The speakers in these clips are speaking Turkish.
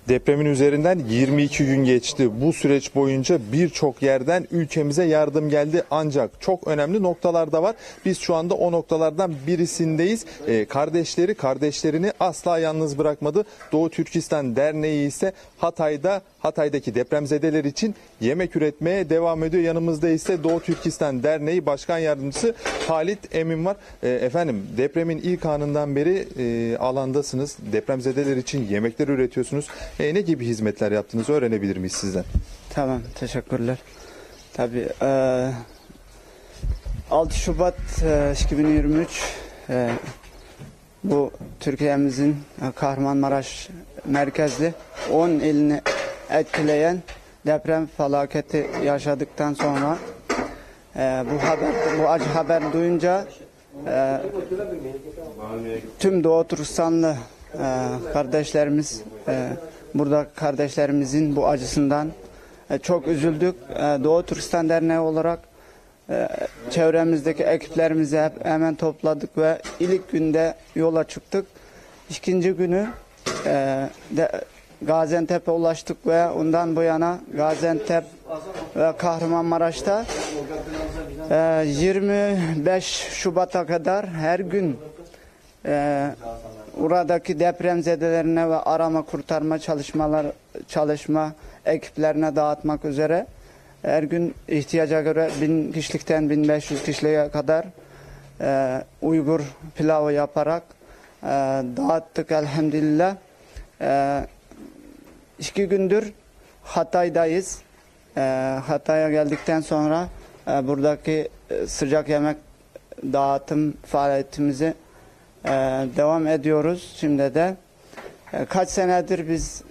Depremin üzerinden 22 gün geçti. Bu süreç boyunca birçok yerden ülkemize yardım geldi. Ancak çok önemli noktalar da var. Biz şu anda o noktalardan birisindeyiz. Kardeşlerini asla yalnız bırakmadı. Doğu Türkistan Derneği ise Hatay'daki depremzedeler için yemek üretmeye devam ediyor. Yanımızda ise Doğu Türkistan Derneği Başkan Yardımcısı Halit Emin var. Efendim, depremin ilk anından beri alandasınız. Depremzedeler için yemekler üretiyorsunuz. Ne gibi hizmetler yaptığınızı öğrenebilir miyiz sizden? Tamam, teşekkürler. Tabii 6 Şubat 2023 bu Türkiye'mizin Kahramanmaraş merkezli 10 ilini etkileyen felaketi yaşadıktan sonra bu acı haber duyunca tüm Doğu Türkistanlı kardeşlerimiz, burada kardeşlerimizin bu acısından çok üzüldük. Doğu Türkistan Derneği olarak çevremizdeki ekiplerimizi hemen topladık ve ilk günde yola çıktık. İkinci günü Gaziantep'e ulaştık ve ondan bu yana Gaziantep ve Kahramanmaraş'ta 25 Şubat'a kadar her gün oradaki depremzedelerine ve arama kurtarma çalışma ekiplerine dağıtmak üzere her gün ihtiyaca göre 1000 kişilikten 1500 kişiye kadar Uygur pilavı yaparak dağıttık elhamdülillah. 2 gündür Hatay'dayız. Hatay'a geldikten sonra buradaki sıcak yemek dağıtım faaliyetimizi devam ediyoruz. Şimdi de kaç senedir biz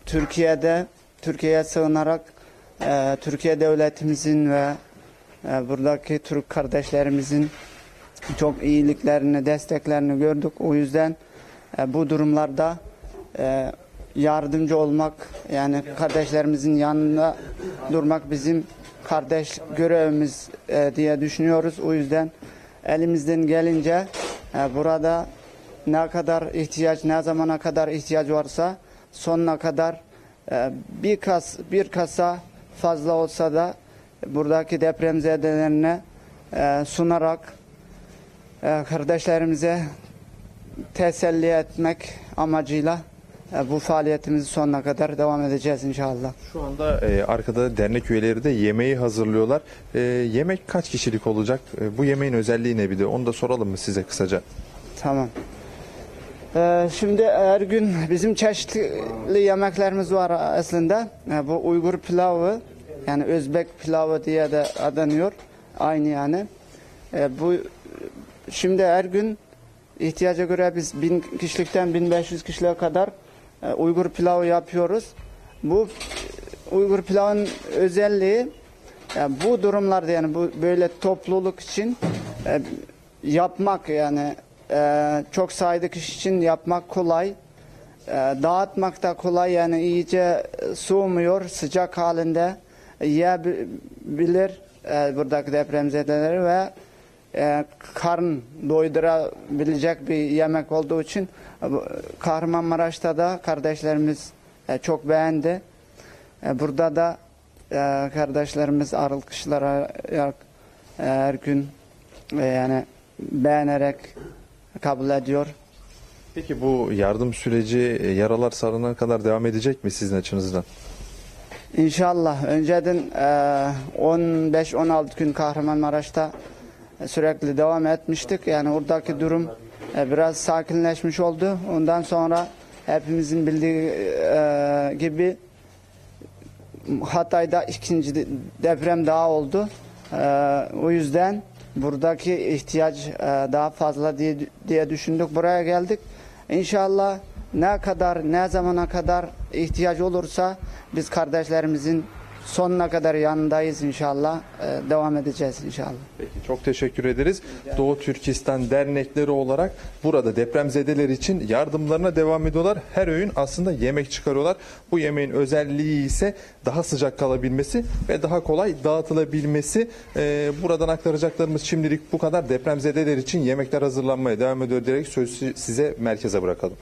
Türkiye'ye sığınarak Türkiye devletimizin ve buradaki Türk kardeşlerimizin çok iyiliklerini, desteklerini gördük. O yüzden bu durumlarda yardımcı olmak, yani kardeşlerimizin yanında durmak bizim kardeş görevimiz diye düşünüyoruz. O yüzden elimizden gelince burada ne zamana kadar ihtiyaç varsa sonuna kadar bir kasa fazla olsa da buradaki depremzedelerine sunarak kardeşlerimize teselli etmek amacıyla bu faaliyetimizi sonuna kadar devam edeceğiz inşallah. Şu anda arkada dernek üyeleri de yemeği hazırlıyorlar. Yemek kaç kişilik olacak? Bu yemeğin özelliği ne bir de? Onu da soralım mı size kısaca? Tamam. Şimdi her gün bizim çeşitli yemeklerimiz var aslında. Bu Uygur pilavı, yani Özbek pilavı diye de adanıyor. Aynı yani. Şimdi her gün ihtiyaca göre biz 1000 kişilikten 1500 kişiye kadar Uygur pilavı yapıyoruz. Bu Uygur pilavın özelliği bu durumlarda, yani bu böyle topluluk için yapmak, yani çok sayıda kişi için yapmak kolay. Dağıtmak da kolay, yani iyice soğumuyor, sıcak halinde yiyebilir buradaki depremzedeleri ve karın doydurabilecek bir yemek olduğu için Kahramanmaraş'ta da kardeşlerimiz çok beğendi. Burada da kardeşlerimiz alkışlara her gün yani beğenerek kabul ediyor. Peki bu yardım süreci yaralar sarılana kadar devam edecek mi sizin açınızdan? İnşallah. Önceden 15-16 gün Kahramanmaraş'ta sürekli devam etmiştik. Yani oradaki durum biraz sakinleşmiş oldu. Ondan sonra hepimizin bildiği gibi Hatay'da ikinci deprem daha oldu. O yüzden buradaki ihtiyaç daha fazla diye düşündük. Buraya geldik. İnşallah ne zamana kadar ihtiyaç olursa biz kardeşlerimizin sonuna kadar yanındayız inşallah. Devam edeceğiz inşallah. Peki, çok teşekkür ederiz. Doğu Türkistan dernekleri olarak burada depremzedeler için yardımlarına devam ediyorlar. Her öğün aslında yemek çıkarıyorlar. Bu yemeğin özelliği ise daha sıcak kalabilmesi ve daha kolay dağıtılabilmesi. Buradan aktaracaklarımız şimdilik bu kadar. Depremzedeler için yemekler hazırlanmaya devam ediyor diyerek sözü size merkeze bırakalım.